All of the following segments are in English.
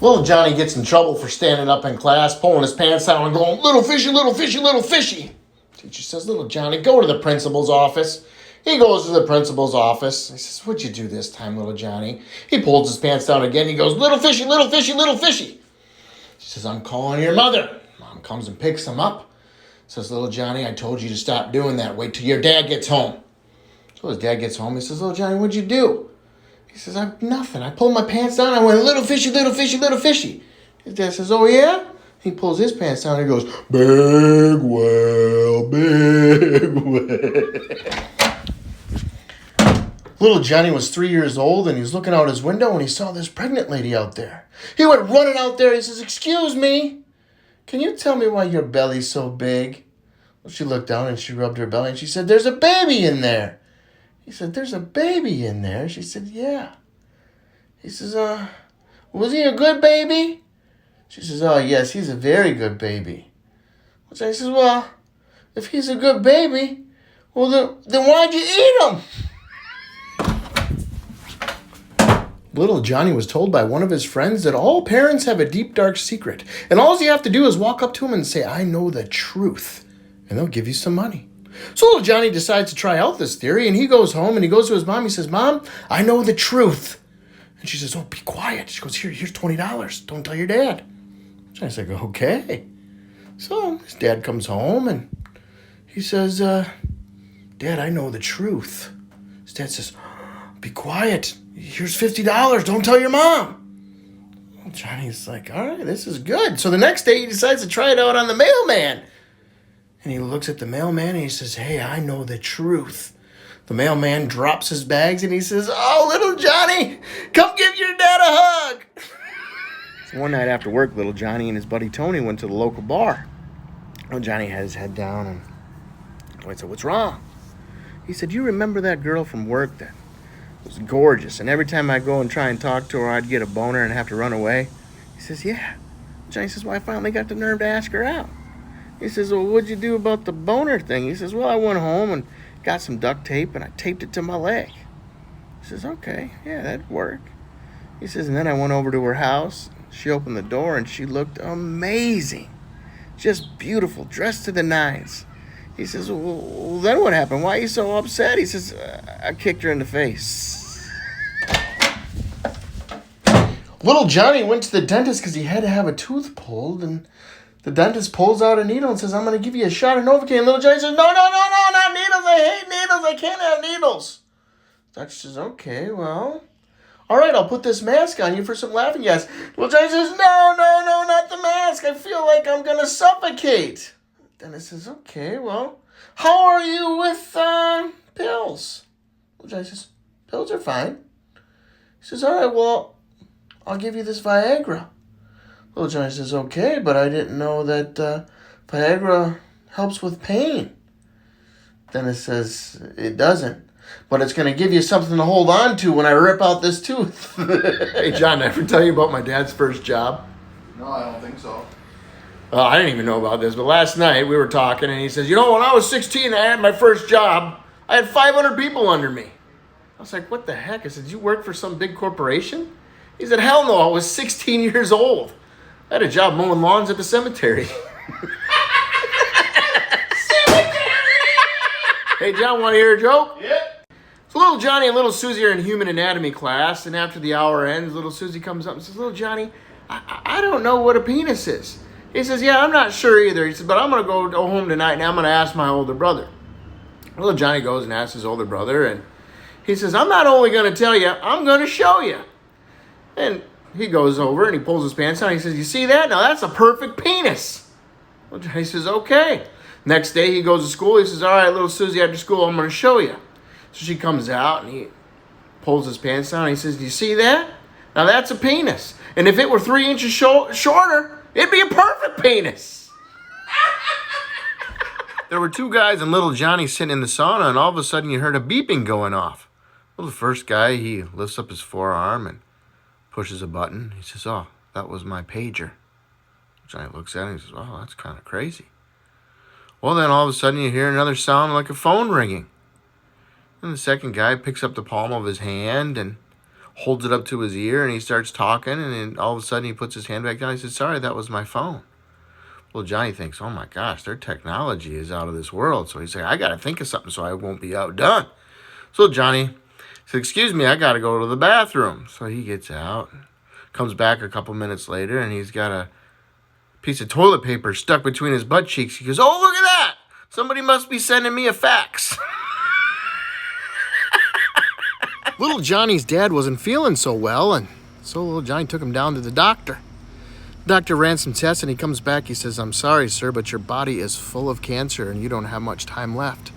Little Johnny gets in trouble for standing up in class, pulling his pants down and going, "Little fishy, little fishy, little fishy." Teacher says, "Little Johnny, go to the principal's office." He goes to the principal's office. He says, "What'd you do this time, little Johnny?" He pulls his pants down again. He goes, "Little fishy, little fishy, little fishy." She says, "I'm calling your mother." Mom comes and picks him up. Says, "Little Johnny, I told you to stop doing that. Wait till your dad gets home." So his dad gets home. He says, "Little Johnny, what'd you do?" He says, "Nothing. I pulled my pants down. I went, little fishy, little fishy, little fishy." His dad says, "Oh, yeah?" He pulls his pants down and he goes, "Big whale, big whale." Little Johnny was 3 years old and he was looking out his window and he saw this pregnant lady out there. He went running out there. He says, "Excuse me, can you tell me why your belly's so big?" Well, she looked down and she rubbed her belly and she said, "There's a baby in there." He said, "There's a baby in there?" She said, "Yeah." He says, "Was he a good baby?" She says, "Oh, yes, he's a very good baby." Well, Johnny says, "Well, if he's a good baby, well, then why'd you eat him?" Little Johnny was told by one of his friends that all parents have a deep, dark secret, and all you have to do is walk up to them and say, "I know the truth," and they'll give you some money. So little Johnny decides to try out this theory, and he goes home and he goes to his mom. He says, "Mom, I know the truth." And she says, "Oh, be quiet." She goes, Here's $20. Don't tell your dad." Johnny's like, "Okay." So his dad comes home and he says, "Dad, I know the truth." His dad says, "Be quiet. Here's $50. Don't tell your mom." Well, Johnny's like, "All right, this is good." So the next day he decides to try it out on the mailman. And he looks at the mailman and he says, "Hey, I know the truth." The mailman drops his bags and he says, "Oh, little Johnny, come give your dad a hug." So one night after work, little Johnny and his buddy Tony went to the local bar. Well, Johnny had his head down and I said, "What's wrong?" He said, "You remember that girl from work that was gorgeous, and every time I'd go and try and talk to her, I'd get a boner and have to run away?" He says, "Yeah." Johnny says, "Well, I finally got the nerve to ask her out." He says, "Well, what'd you do about the boner thing?" He says, "Well, I went home and got some duct tape and I taped it to my leg." He says, "Okay, yeah, that'd work." He says, "And then I went over to her house. She opened the door and she looked amazing. Just beautiful, dressed to the nines." He says, "Well, then what happened? Why are you so upset?" He says, "I kicked her in the face." Little Johnny went to the dentist because he had to have a tooth pulled, and the dentist pulls out a needle and says, "I'm going to give you a shot of Novocaine." And little Johnny says, "No, not needles. I hate needles. I can't have needles." The doctor says, "Okay, well, all right, I'll put this mask on you for some laughing gas." Little Johnny says, No, not the mask. I feel like I'm going to suffocate." Dentist says, "Okay, well, how are you with pills?" Little Johnny says, "Pills are fine." He says, "All right, well, I'll give you this Viagra." Little Johnny says, "Okay, but I didn't know that Viagra helps with pain." Dentist says, "It doesn't, but it's going to give you something to hold on to when I rip out this tooth." Hey, John, did I ever tell you about my dad's first job? No, I don't think so. Well, I didn't even know about this, but last night we were talking, and he says, "When I was 16, I had my first job. I had 500 people under me." I was like, "What the heck?" I said, "Did you work for some big corporation?" He said, "Hell no, I was 16 years old. I had a job mowing lawns at the cemetery." Hey, John, want to hear a joke? Yep. So little Johnny and little Susie are in human anatomy class, and after the hour ends, little Susie comes up and says, "Little Johnny, I don't know what a penis is." He says, "Yeah, I'm not sure either." He says, "But I'm going to go home tonight and I'm going to ask my older brother." Little Johnny goes and asks his older brother, and he says, "I'm not only going to tell you, I'm going to show you." And he goes over and he pulls his pants down. He says, "You see that? Now that's a perfect penis." Little Johnny says, "Okay." Next day he goes to school. He says, "All right, little Susie, after school, I'm going to show you." So she comes out and he pulls his pants down. And he says, "Do you see that? Now that's a penis. And if it were 3 inches shorter, it'd be a perfect penis." There were two guys and little Johnny sitting in the sauna, and all of a sudden you heard a beeping going off. Well, the first guy, he lifts up his forearm and pushes a button. He says, "Oh, that was my pager." Johnny looks at him and he says, "Oh, that's kind of crazy." Well, then all of a sudden you hear another sound like a phone ringing. And the second guy picks up the palm of his hand and holds it up to his ear, and he starts talking, and then all of a sudden he puts his hand back down. He says, sorry, that was my phone. Well, Johnny thinks, oh my gosh, their technology is out of this world. So he's like, I got to think of something so I won't be outdone. So Johnny says, excuse me, I got to go to the bathroom. So he gets out, comes back a couple minutes later, and he's got a piece of toilet paper stuck between his butt cheeks. He goes, oh, look at that. Somebody must be sending me a fax. Little Johnny's dad wasn't feeling so well, and so little Johnny took him down to the doctor. Doctor ran some tests, and he comes back. He says, I'm sorry, sir, but your body is full of cancer, and you don't have much time left.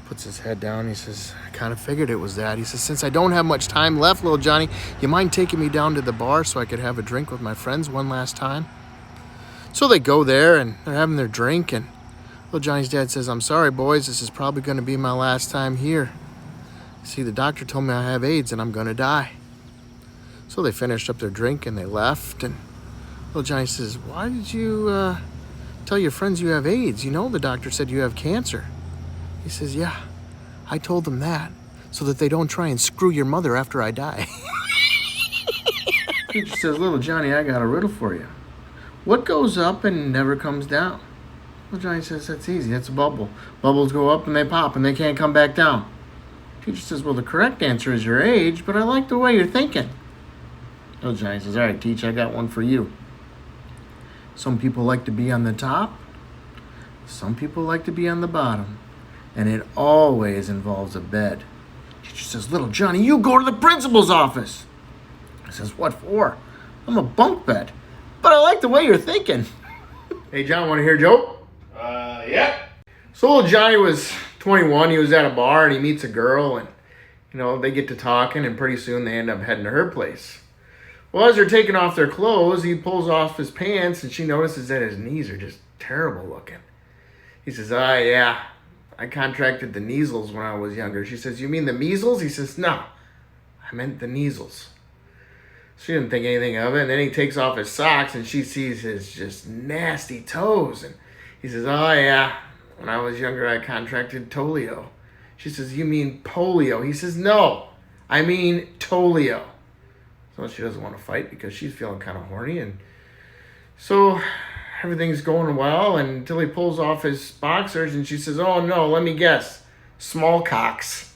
Puts his head down. He says, I kind of figured it was that. He says, since I don't have much time left, little Johnny, you mind taking me down to the bar so I could have a drink with my friends one last time? So they go there, and they're having their drink, and little Johnny's dad says, I'm sorry, boys, this is probably going to be my last time here. See, the doctor told me I have AIDS, and I'm going to die. So they finished up their drink, and they left, and little Johnny says, why did you tell your friends you have AIDS? You know the doctor said you have cancer. He says, yeah, I told them that so that they don't try and screw your mother after I die. Teacher says, little Johnny, I got a riddle for you. What goes up and never comes down? Little Johnny says, that's easy. That's a bubble. Bubbles go up and they pop and they can't come back down. Teacher says, well, the correct answer is your age, but I like the way you're thinking. Little Johnny says, all right, Teach, I got one for you. Some people like to be on the top. Some people like to be on the bottom. And it always involves a bed. Teacher says, little Johnny, you go to the principal's office. He says, what for? I'm a bunk bed. But I like the way you're thinking. Hey, John, want to hear a joke? Yeah. So little Johnny was 21. He was at a bar, and he meets a girl. And, they get to talking, and pretty soon they end up heading to her place. Well, as they're taking off their clothes, he pulls off his pants, and she notices that his knees are just terrible looking. He says, yeah, I contracted the measles when I was younger. She says, you mean the measles? He says, no, I meant the measles. She didn't think anything of it, and then he takes off his socks, and she sees his just nasty toes. And he says, yeah, when I was younger, I contracted polio. She says, you mean polio? He says, no, I mean tolio. So she doesn't want to fight because she's feeling kind of horny. And so everything's going well until he pulls off his boxers and she says, oh no, let me guess, small cocks.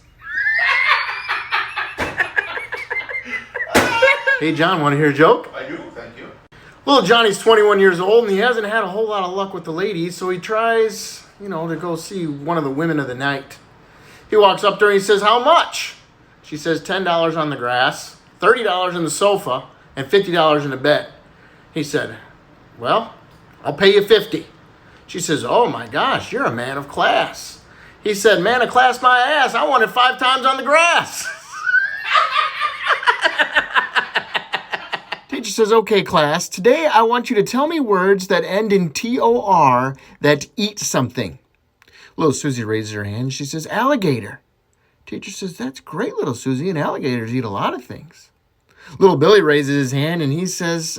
Hey John, want to hear a joke? I do, thank you. Little Johnny's 21 years old and he hasn't had a whole lot of luck with the ladies, so he tries, to go see one of the women of the night. He walks up to her and he says, how much? She says, $10 on the grass, $30 in the sofa, and $50 in the bed. He said, well, I'll pay you $50. She says, oh my gosh, you're a man of class. He said, man of class my ass, I want it 5 times on the grass. Teacher says, okay class, today I want you to tell me words that end in T-O-R that eat something. Little Susie raises her hand. She says, alligator. Teacher says, that's great, little Susie, and alligators eat a lot of things. Little Billy raises his hand and he says,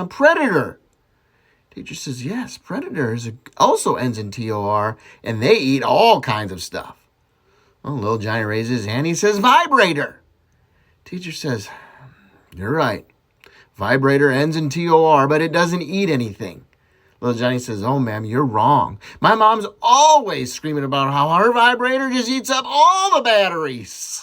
predator. Teacher says, yes, predators also ends in T-O-R, and they eat all kinds of stuff. Well, little Johnny raises his hand. He says, vibrator. Teacher says, you're right. Vibrator ends in T-O-R, but it doesn't eat anything. Little Johnny says, oh, ma'am, you're wrong. My mom's always screaming about how her vibrator just eats up all the batteries.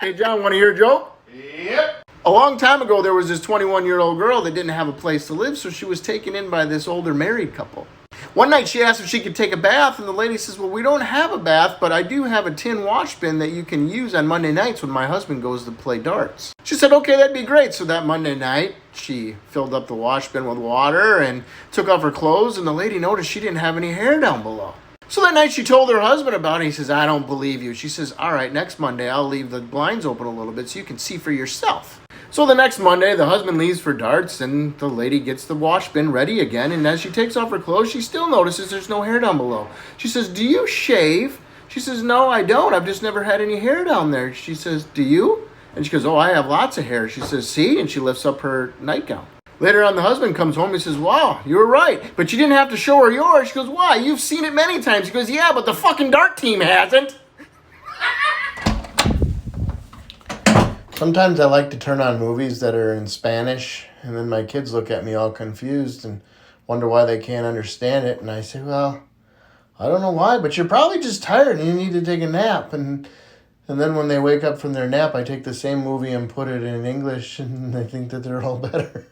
Hey, John, want to hear a joke? Yep. A long time ago, there was this 21-year-old girl that didn't have a place to live, so she was taken in by this older married couple. One night, she asked if she could take a bath, and the lady says, well, we don't have a bath, but I do have a tin wash bin that you can use on Monday nights when my husband goes to play darts. She said, okay, that'd be great. So that Monday night, she filled up the wash bin with water and took off her clothes, and the lady noticed she didn't have any hair down below. So that night, she told her husband about it. He says, I don't believe you. She says, all right, next Monday, I'll leave the blinds open a little bit so you can see for yourself. So the next Monday, the husband leaves for darts, and the lady gets the wash bin ready again. And as she takes off her clothes, she still notices there's no hair down below. She says, do you shave? She says, no, I don't. I've just never had any hair down there. She says, do you? And she goes, oh, I have lots of hair. She says, see? And she lifts up her nightgown. Later on, the husband comes home and says, wow, you were right. But you didn't have to show her yours. She goes, why? You've seen it many times. He goes, yeah, but the fucking dart team hasn't. Sometimes I like to turn on movies that are in Spanish, and then my kids look at me all confused and wonder why they can't understand it. And I say, well, I don't know why, but you're probably just tired and you need to take a nap. And then when they wake up from their nap, I take the same movie and put it in English, and they think that they're all better.